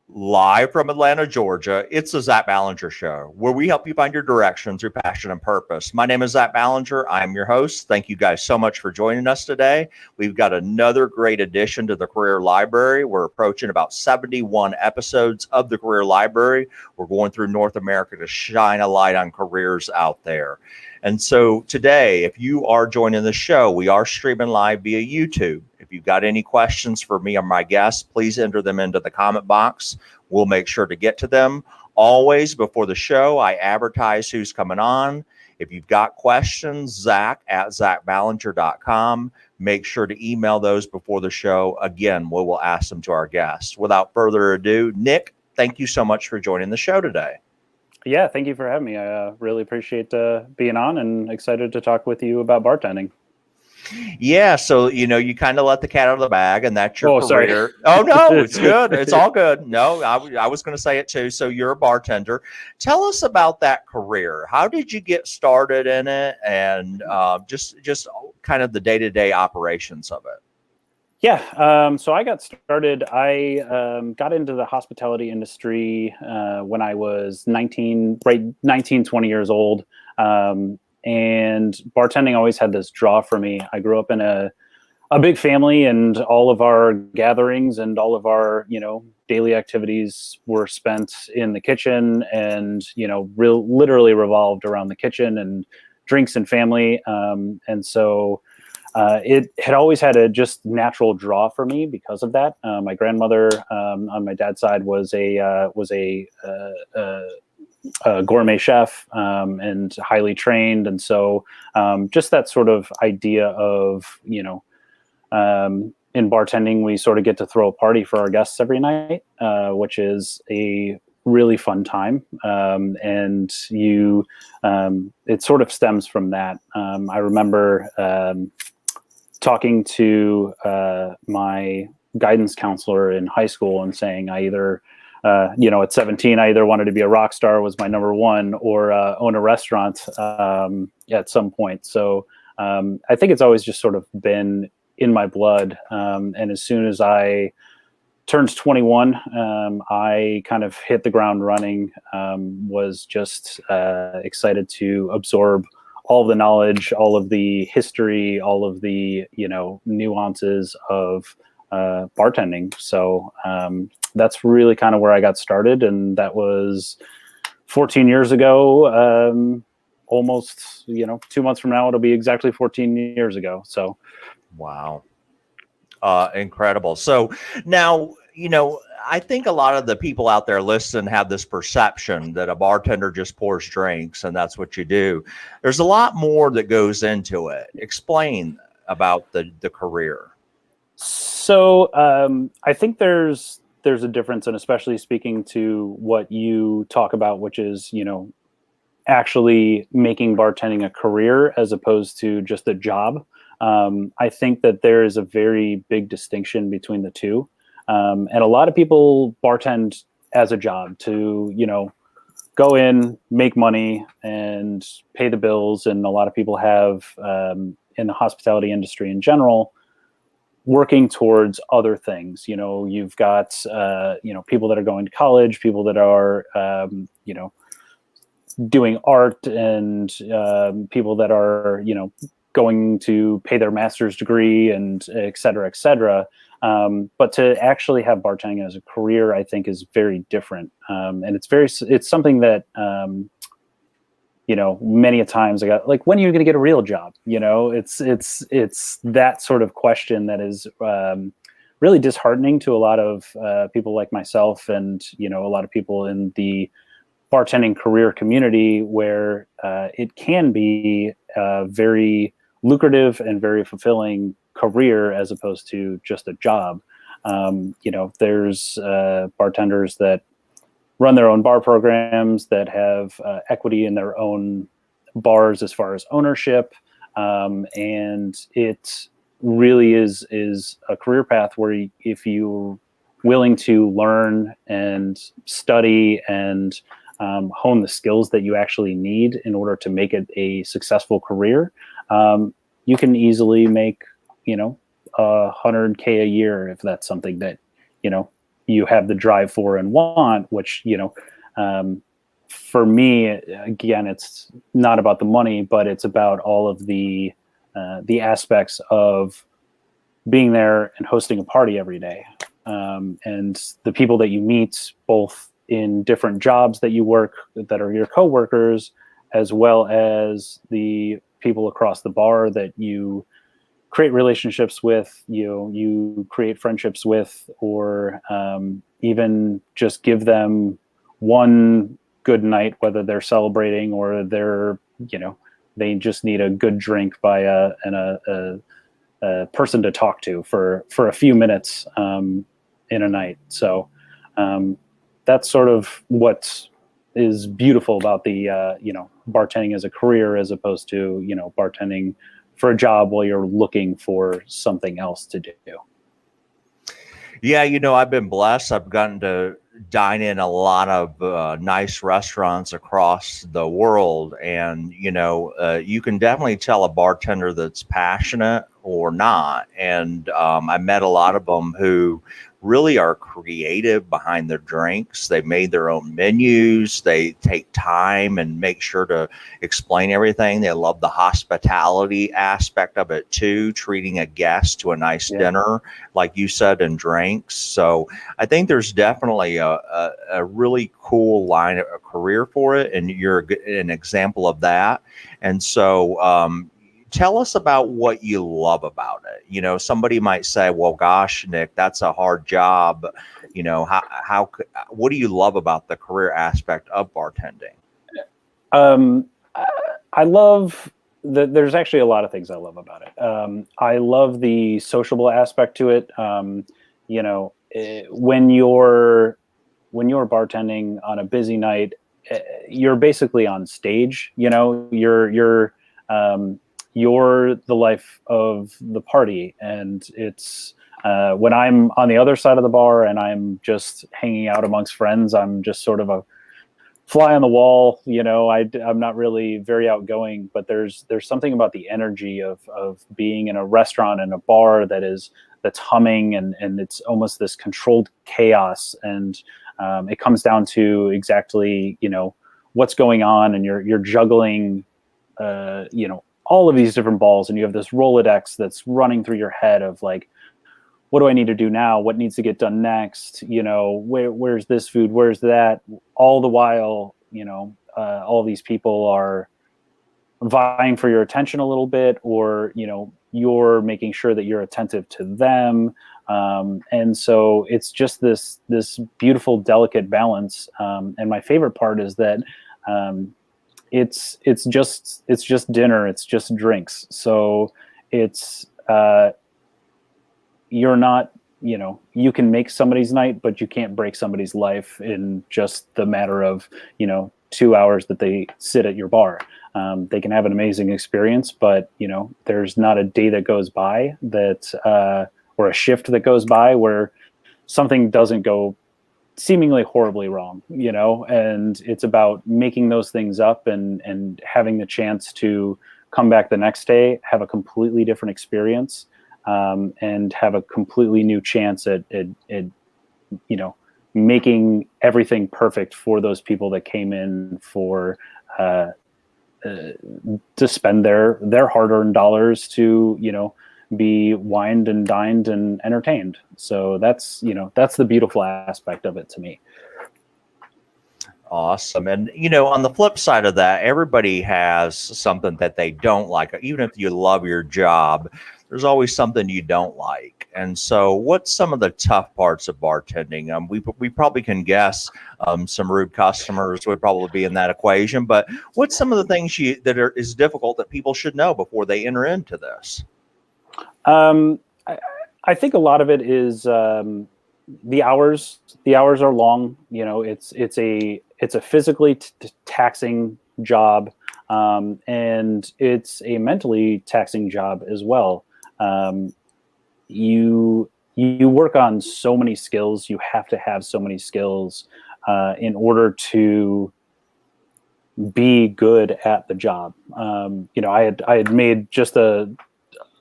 Live from Atlanta, Georgia, it's the Zach Ballinger Show, where we help you find your direction through passion and purpose. My name is Zach Ballinger. I'm your host. Thank you guys so much for joining us today. We've got another great addition to the Career Library. We're approaching about 71 episodes of the Career Library. We're going through North America to shine a light on careers out there. And so today, if you are joining the show, we are streaming live via YouTube. If you've got any questions for me or my guests, please enter them into the comment box. We'll make sure to get to them. Always before the show, I advertise who's coming on. If you've got questions, Zach at zachballinger.com. Make sure to email those before the show. Again, we will ask them to our guests. Without further ado, Nick, thank you so much for joining the show today. Yeah, thank you for having me. I really appreciate being on and excited to talk with you about bartending. Yeah, so you kind of let the cat out of the bag, and that's your career. Sorry. Oh no, it's good. It's all good. No, I was going to say it too. So you're a bartender. Tell us about that career. How did you get started in it, and just kind of the day-to-day operations of it? Yeah, so I got started. I got into the hospitality industry when I was 19, 20 years old. And bartending always had this draw for me. I grew up in a big family, and all of our gatherings and all of our, daily activities were spent in the kitchen, and, literally revolved around the kitchen and drinks and family. And so it had always had a just natural draw for me because of that. My grandmother on my dad's side was a gourmet chef and highly trained, and so just that sort of idea of in bartending we sort of get to throw a party for our guests every night, which is a really fun time, and it sort of stems from that. I remember talking to my guidance counselor in high school and saying I either, at 17, I either wanted to be a rock star, was my number one, or own a restaurant at some point. So I think it's always just sort of been in my blood. And as soon as I turned 21, I kind of hit the ground running, was just excited to absorb all of the knowledge, all of the history, all of the, nuances of bartending. So that's really kind of where I got started. And that was 14 years ago, almost, 2 months from now, it'll be exactly 14 years ago. So. Wow. Incredible. So now, I think a lot of the people out there listening have this perception that a bartender just pours drinks and that's what you do. There's a lot more that goes into it. Explain about the career. So I think there's a difference, and especially speaking to what you talk about, which is, actually making bartending a career as opposed to just a job. I think that there is a very big distinction between the two. And a lot of people bartend as a job to, go in, make money, and pay the bills. And a lot of people have, in the hospitality industry in general, working towards other things. You've got, people that are going to college, people that are, doing art, and people that are, going to pay their master's degree, and et cetera, et cetera. But to actually have bartending as a career, I think, is very different. And it's something that, many a times I got, like, when are you going to get a real job? It's that sort of question that is really disheartening to a lot of people like myself, and, a lot of people in the bartending career community, where it can be very lucrative and very fulfilling career as opposed to just a job. There's bartenders that run their own bar programs, that have equity in their own bars as far as ownership, and it really is a career path where if you're willing to learn and study and hone the skills that you actually need in order to make it a successful career, you can easily make, $100K a year if that's something that, you have the drive for and want, which, for me, again, it's not about the money, but it's about all of the aspects of being there and hosting a party every day. And the people that you meet, both in different jobs that you work, that are your coworkers, as well as the people across the bar that you create relationships with, you create friendships with, or even just give them one good night, whether they're celebrating or they just need a good drink by a person to talk to for a few minutes in a night. So that's sort of what is beautiful about the bartending as a career, as opposed to bartending for a job while you're looking for something else to do. Yeah, I've been blessed. I've gotten to dine in a lot of nice restaurants across the world, and you can definitely tell a bartender that's passionate or not. And I met a lot of them who really are creative behind their drinks. They've made their own menus. They take time and make sure to explain everything. They love the hospitality aspect of it too, treating a guest to a nice dinner, like you said, and drinks. So I think there's definitely a really cool line of a career for it, and you're an example of that. And so tell us about what you love about it. Somebody might say, well, gosh, Nick, that's a hard job. What do you love about the career aspect of bartending? I love there's actually a lot of things I love about it. I love the sociable aspect to it. When you're bartending on a busy night, you're basically on stage. You're the life of the party, and it's when I'm on the other side of the bar and I'm just hanging out amongst friends, I'm just sort of a fly on the wall. I'm not really very outgoing, but there's something about the energy of being in a restaurant and a bar that's humming, and it's almost this controlled chaos, and it comes down to exactly what's going on, and you're juggling all of these different balls, and you have this Rolodex that's running through your head of like, what do I need to do now? What needs to get done next? Where's this food? Where's that? All the while, all these people are vying for your attention a little bit, or, you're making sure that you're attentive to them. And so it's just this beautiful, delicate balance. And my favorite part is that, it's just dinner. It's just drinks. So it's, you're not, you can make somebody's night, but you can't break somebody's life in just the matter of, 2 hours that they sit at your bar. They can have an amazing experience, but, there's not a day that goes by that, or a shift that goes by where something doesn't go seemingly horribly wrong, and it's about making those things up and having the chance to come back the next day, have a completely different experience, and have a completely new chance at making everything perfect for those people that came in for to spend their hard-earned dollars to be wined and dined and entertained. So that's the beautiful aspect of it to me. Awesome. And, on the flip side of that, everybody has something that they don't like. Even if you love your job, there's always something you don't like. And so what's some of the tough parts of bartending? We probably can guess some rude customers would probably be in that equation, but what's some of the things that is difficult that people should know before they enter into this? I think a lot of it is the hours. The hours are long. It's a physically taxing job, and it's a mentally taxing job as well. You work on so many skills. You have to have so many skills in order to be good at the job. I had made just a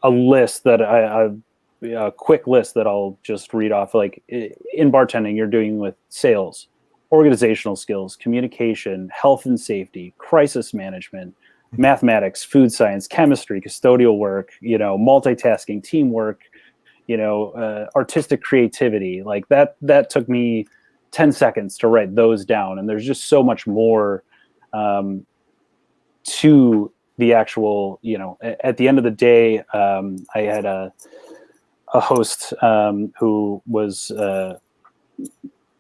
list that a quick list that I'll just read off. Like in bartending, you're dealing with sales, organizational skills, communication, health and safety, crisis management, mathematics, food science, chemistry, custodial work, multitasking, teamwork, artistic creativity. Like that took me 10 seconds to write those down. And there's just so much more to the actual, at the end of the day, I had a host who was a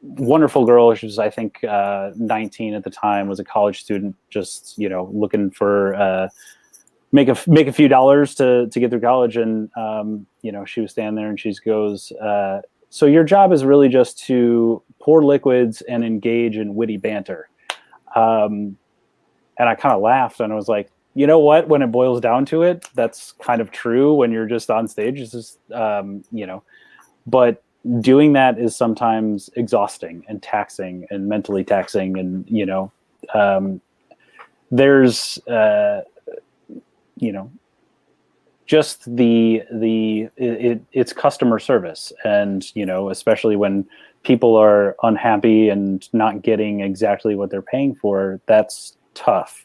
wonderful girl. She was, I think, 19 at the time, was a college student, just, looking for make a few dollars to get through college. And, she was standing there and she goes, so your job is really just to pour liquids and engage in witty banter. And I kind of laughed and I was like, you know what, when it boils down to it, that's kind of true when you're just on stage. It's just, but doing that is sometimes exhausting and taxing and mentally taxing. And, there's, just it's customer service. And, especially when people are unhappy and not getting exactly what they're paying for, that's tough.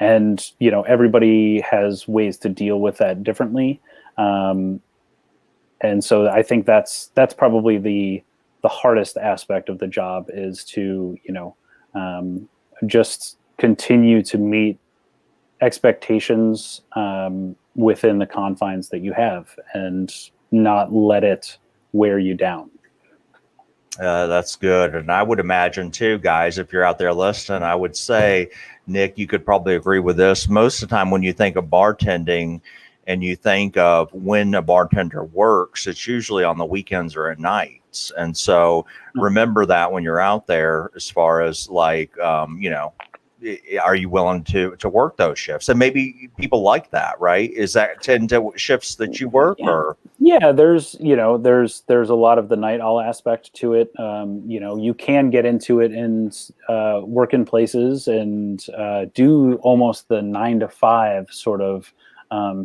And, everybody has ways to deal with that differently. And so I think that's probably the hardest aspect of the job, is to, just continue to meet expectations within the confines that you have and not let it wear you down. That's good. And I would imagine too, guys, if you're out there listening, I would say, Nick, you could probably agree with this. Most of the time when you think of bartending and you think of when a bartender works, it's usually on the weekends or at nights. And so remember that when you're out there, as far as like, are you willing to work those shifts? And maybe people like that, right? Is that tend to shifts that you work? Yeah. Or there's a lot of the night owl aspect to it. You can get into it and work in places and do almost the 9 to 5 sort of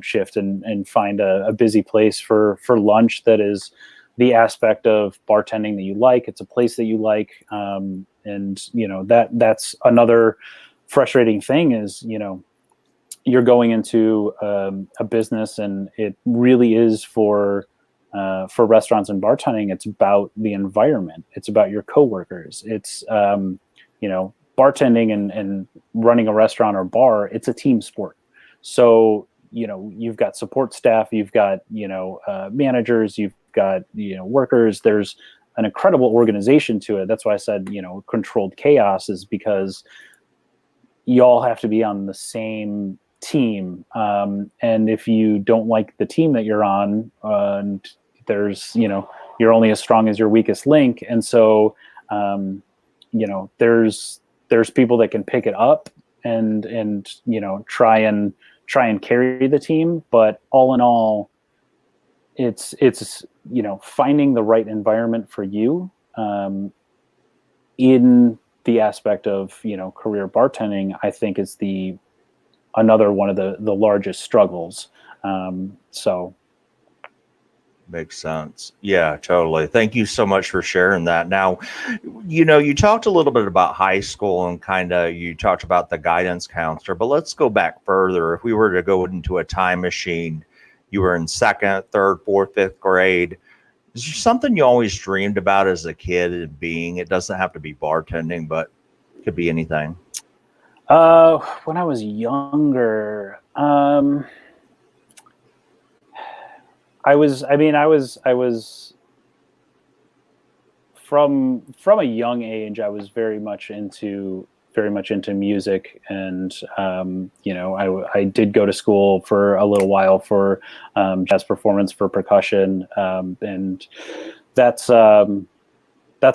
shift and find a busy place for lunch that is the aspect of bartending that you like. It's a place that you like. And that's another frustrating thing is, you're going into a business, and it really is for restaurants and bartending. It's about the environment. It's about your coworkers. It's bartending and running a restaurant or bar. It's a team sport. So you've got support staff, you've got managers, you've got workers. There's an incredible organization to it. That's why I said controlled chaos, is because you all have to be on the same team. And if you don't like the team that you're on, and there's, you're only as strong as your weakest link. And so, there's people that can pick it up and try and carry the team. But all in all, it's finding the right environment for you, in the aspect of, career bartending, I think is another one of the largest struggles. So. Makes sense. Yeah, totally. Thank you so much for sharing that. Now, you talked a little bit about high school and you talked about the guidance counselor, but let's go back further. If we were to go into a time machine, you were in 2nd, 3rd, 4th, 5th grade. Is there something you always dreamed about as a kid and being? It doesn't have to be bartending, but it could be anything. When I was younger, I was from a young age, I was very much into music, and I did go to school for a little while for jazz performance, for percussion, and that's a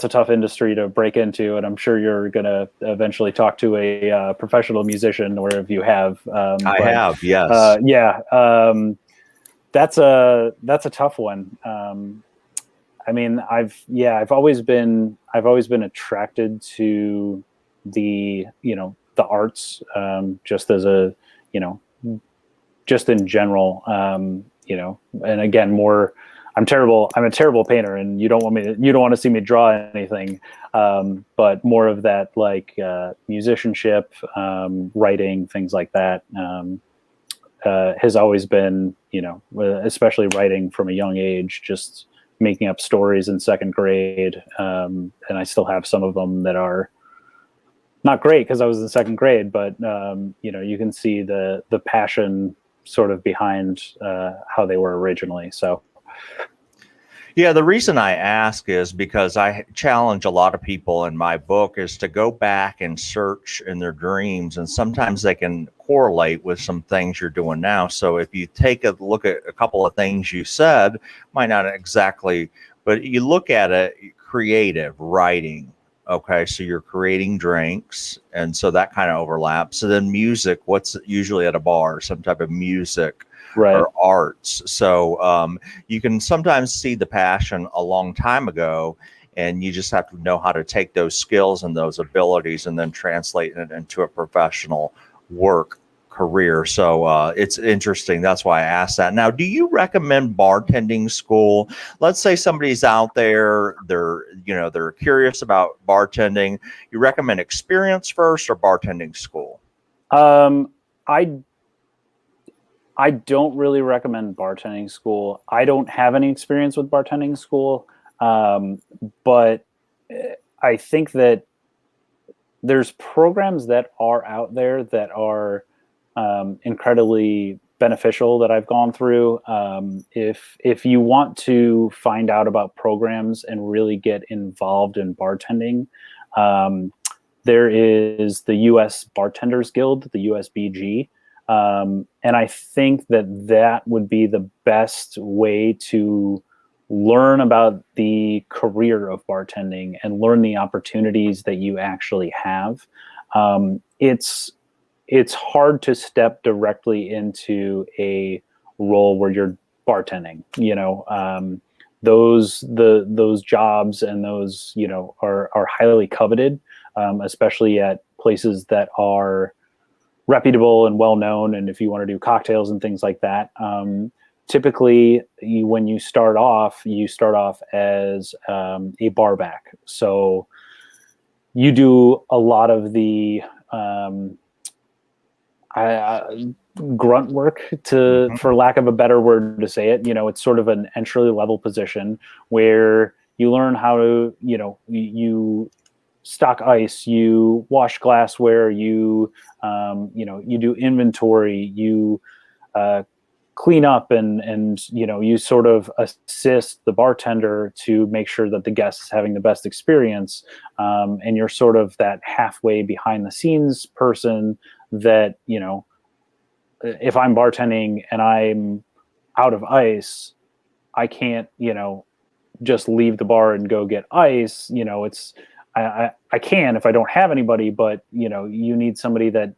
tough industry to break into, and I'm sure you're gonna eventually talk to a professional musician, or if you have. I have, yes. That's a tough one. I've always been attracted to the arts, just as a, just in general, you know, and again, more, I'm a terrible painter, and you don't want to see me draw anything. But more of that, like, musicianship, writing, things like that, has always been, you know, especially writing from a young age, just making up stories in second grade. And I still have some of them that are not great because I was in second grade, but, you know, you can see the passion sort of behind how they were originally. So. Yeah, the reason I ask is because I challenge a lot of people in my book is to go back and search in their dreams, and sometimes they can correlate with some things you're doing now. So if you take a look at a couple of things you said, might not exactly, but you look at it, creative writing. Okay, so you're creating drinks, and so that kind of overlaps. So then music, what's usually at a bar, some type of music. Right. Or arts. So you can sometimes see the passion a long time ago, and you just have to know how to take those skills and those abilities and then translate it into a professional work career. So it's interesting. That's why I asked that. Now, do you recommend bartending school? Let's say somebody's out there, they're curious about bartending. You recommend experience first or bartending school? I don't really recommend bartending school. I don't have any experience with bartending school, but I think that there's programs that are out there that are incredibly beneficial that I've gone through. If you want to find out about programs and really get involved in bartending, there is the U.S. Bartenders Guild, the USBG. And I think that would be the best way to learn about the career of bartending and learn the opportunities that you actually have. It's hard to step directly into a role where you're bartending, you know, those jobs and those, you know, are highly coveted, especially at places that are reputable and well-known. And if you want to do cocktails and things like that, typically when you start off as a bar back. So you do a lot of the grunt work, for lack of a better word to say it. You know, it's sort of an entry level position where you learn how to, you know, you stock ice, you wash glassware, you know, you do inventory, you clean up, and you know, you sort of assist the bartender to make sure that the guest is having the best experience, and you're sort of that halfway behind the scenes person that, you know, if I'm bartending and I'm out of ice, I can't, you know, just leave the bar and go get ice. You know, it's I can if I don't have anybody, but you know, you need somebody that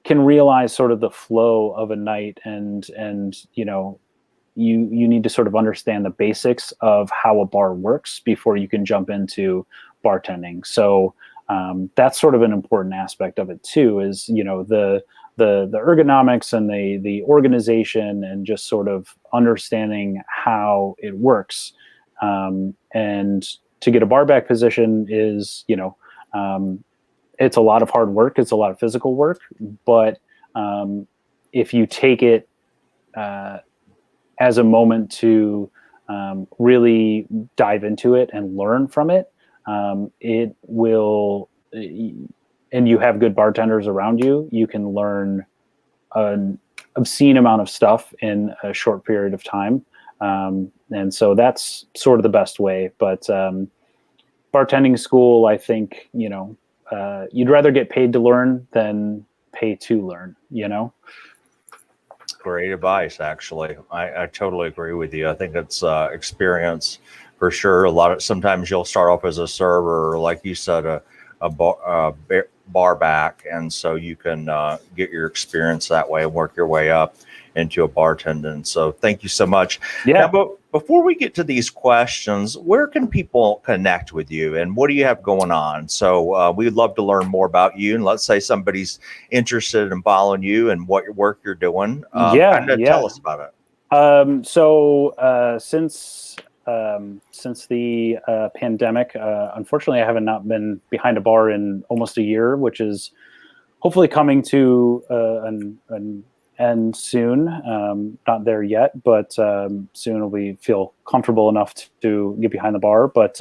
can realize sort of the flow of a night, and you know, you need to sort of understand the basics of how a bar works before you can jump into bartending. So that's sort of an important aspect of it too, is, you know, the ergonomics and the organization and just sort of understanding how it works. And to get a bar back position is, you know, it's a lot of hard work. It's a lot of physical work, but if you take it as a moment to really dive into it and learn from it, it will, and you have good bartenders around you, you can learn an obscene amount of stuff in a short period of time. And so that's sort of the best way. But bartending school, I think, you know, you'd rather get paid to learn than pay to learn, you know? Great advice, actually. I totally agree with you. I think it's experience for sure. Sometimes you'll start off as a server, or like you said, a bar back, and so you can get your experience that way and work your way up. into a bartending. So thank you so much. Yeah. Now, but before we get to these questions, where can people connect with you and what do you have going on? So we'd love to learn more about you. And let's say somebody's interested in following you and what your work you're doing. Kind of tell us about it. Since the pandemic, unfortunately, I haven't not been behind a bar in almost a year, which is hopefully coming to an end soon. Not there yet, but soon we feel comfortable enough to get behind the bar. But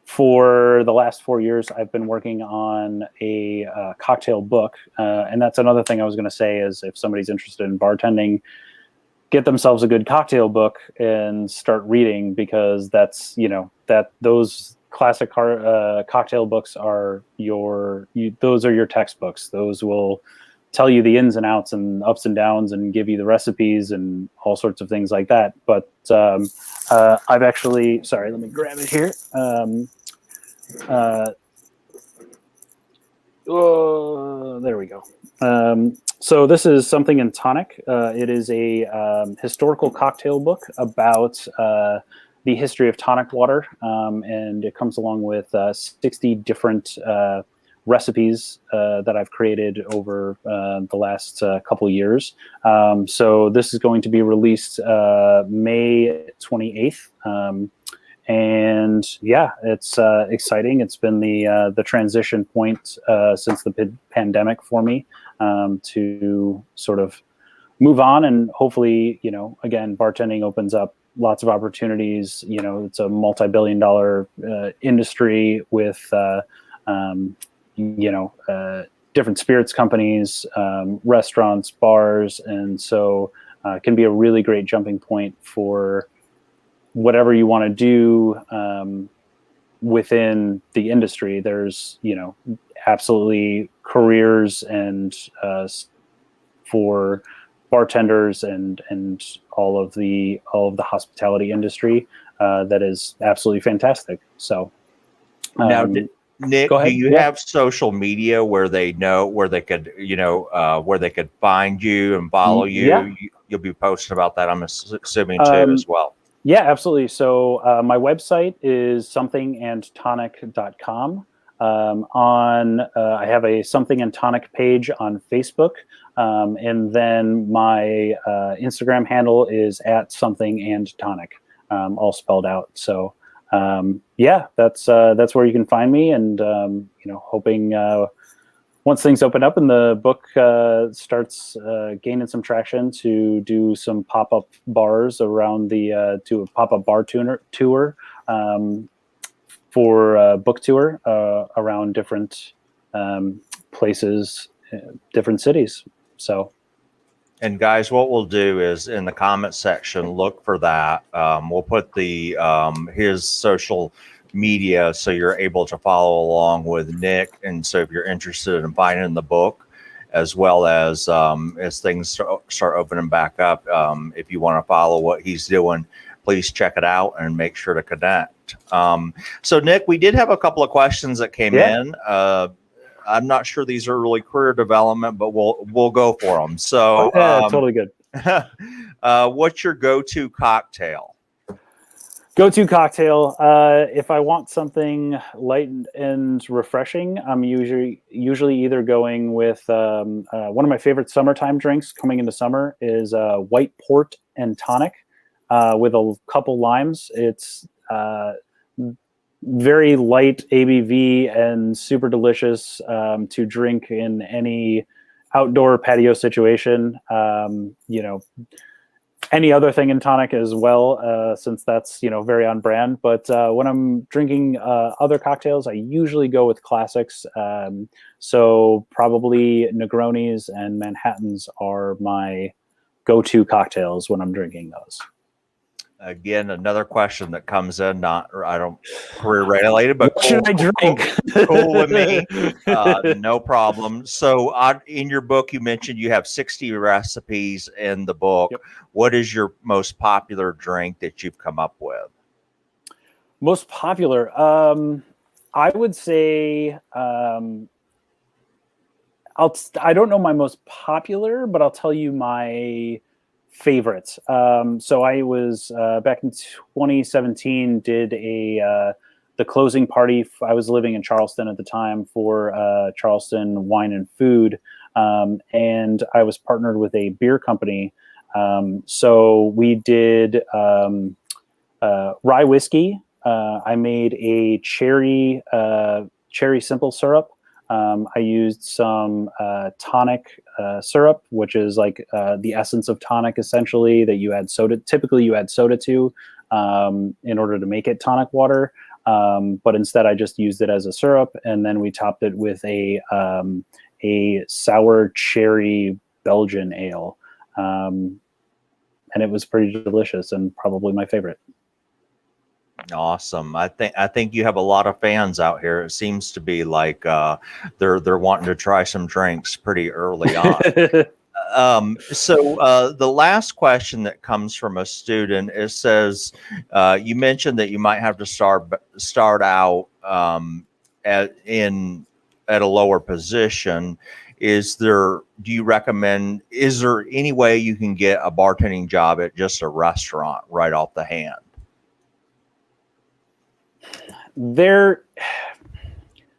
for the last 4 years, I've been working on a cocktail book, and that's another thing I was going to say is if somebody's interested in bartending, get themselves a good cocktail book and start reading, because that's, those classic cocktail books are those are your textbooks. Those will tell you the ins and outs and ups and downs and give you the recipes and all sorts of things like that. But I've actually, sorry, let me grab it here. There we go. So this is Something Tonic. It is a historical cocktail book about the history of tonic water, and it comes along with 60 different recipes that I've created over the last couple of years. So this is going to be released May 28th. And yeah, it's exciting. It's been the transition point since the pandemic for me to sort of move on, and hopefully, again, bartending opens up lots of opportunities. It's a multi-billion-dollar industry with different spirits companies, restaurants, bars, and so it can be a really great jumping point for whatever you want to do within the industry. There's, absolutely careers and for bartenders and all of the hospitality industry that is absolutely fantastic. So now, Nick, do you have social media where they know where they could find you and follow you? Yeah. You'll be posting about that, I'm assuming, too, as well. Yeah, absolutely. So my website is somethingandtonic.com. I have a Something and Tonic page on Facebook, and then my Instagram handle is @somethingandtonic, all spelled out. So yeah, that's where you can find me, and hoping once things open up and the book starts gaining some traction, to do some pop-up bars around do a pop-up bar tour for book tour around different places, different cities. So, and guys, what we'll do is in the comment section, look for that. We'll put his social media so you're able to follow along with Nick, and so if you're interested in finding the book, as well as things start opening back up, if you want to follow what he's doing, please check it out and make sure to connect. So Nick, we did have a couple of questions that came in. I'm not sure these are really career development, but we'll go for them. So totally good. What's your go-to cocktail? Go-to cocktail. If I want something light and refreshing, I'm usually either going with one of my favorite summertime drinks coming into summer is white port and tonic with a couple limes. It's very light ABV and super delicious to drink in any outdoor patio situation. Any other thing in tonic as well, since that's very on brand. But when I'm drinking other cocktails, I usually go with classics. So probably Negronis and Manhattans are my go-to cocktails when I'm drinking those. Again, another question that comes in, I don't career related, but what should I drink? Cool with me. No problem. So in your book, you mentioned you have 60 recipes in the book. Yep. What is your most popular drink that you've come up with? Most popular? I would say I don't know my most popular, but I'll tell you my favorites. So I was back in 2017 did the closing party. I was living in Charleston at the time for Charleston Wine and Food, and I was partnered with a beer company. So we did rye whiskey. I made a cherry simple syrup. I used some tonic syrup, which is like the essence of tonic, essentially, that you add soda. Typically, you add soda to in order to make it tonic water. But instead, I just used it as a syrup, and then we topped it with a sour cherry Belgian ale, and it was pretty delicious and probably my favorite. Awesome. I think you have a lot of fans out here. It seems to be like they're wanting to try some drinks pretty early on. So the last question that comes from a student, it says, you mentioned that you might have to start out at a lower position. Is there any way you can get a bartending job at just a restaurant right off the hand? There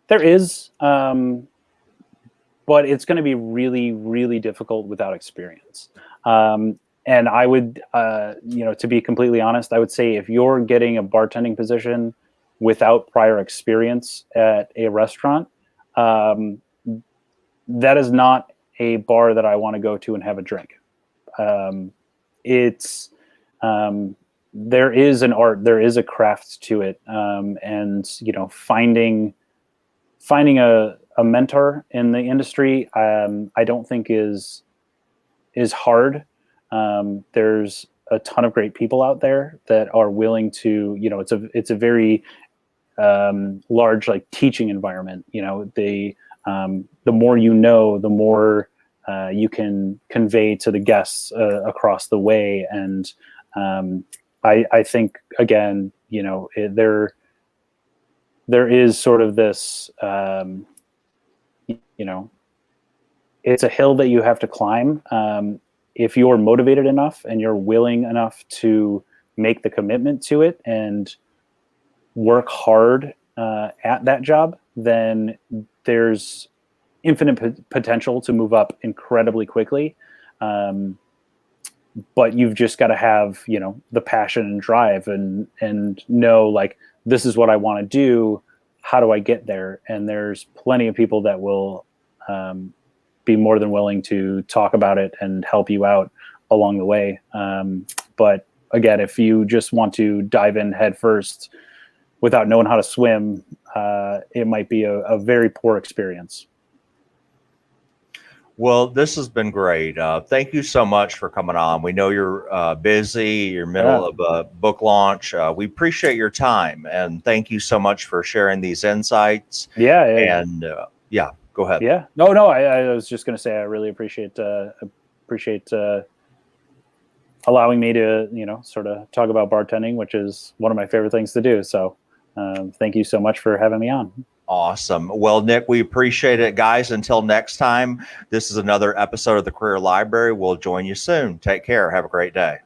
is, but it's going to be really, really difficult without experience. And I would, to be completely honest, I would say if you're getting a bartending position without prior experience at a restaurant, that is not a bar that I want to go to and have a drink. There is an art, there is a craft to it. And, finding a mentor in the industry, I don't think is hard. There's a ton of great people out there that are willing to, it's a very large, like, teaching environment. The more the more you can convey to the guests across the way. And I think, again, there is sort of this, it's a hill that you have to climb. If you're motivated enough and you're willing enough to make the commitment to it and work hard at that job, then there's infinite potential to move up incredibly quickly. But you've just got to have, the passion and drive and know, like, this is what I want to do. How do I get there? And there's plenty of people that will be more than willing to talk about it and help you out along the way. But again, if you just want to dive in head first without knowing how to swim, it might be a very poor experience. Well, this has been great. Thank you so much for coming on. We know you're busy, you're middle of a book launch. We appreciate your time, and thank you so much for sharing these insights. Yeah. And go ahead. Yeah. No, I was just going to say, I really appreciate allowing me to, sort of talk about bartending, which is one of my favorite things to do. So thank you so much for having me on. Awesome. Well, Nick, we appreciate it, guys. Until next time, this is another episode of the Career Library. We'll join you soon. Take care. Have a great day.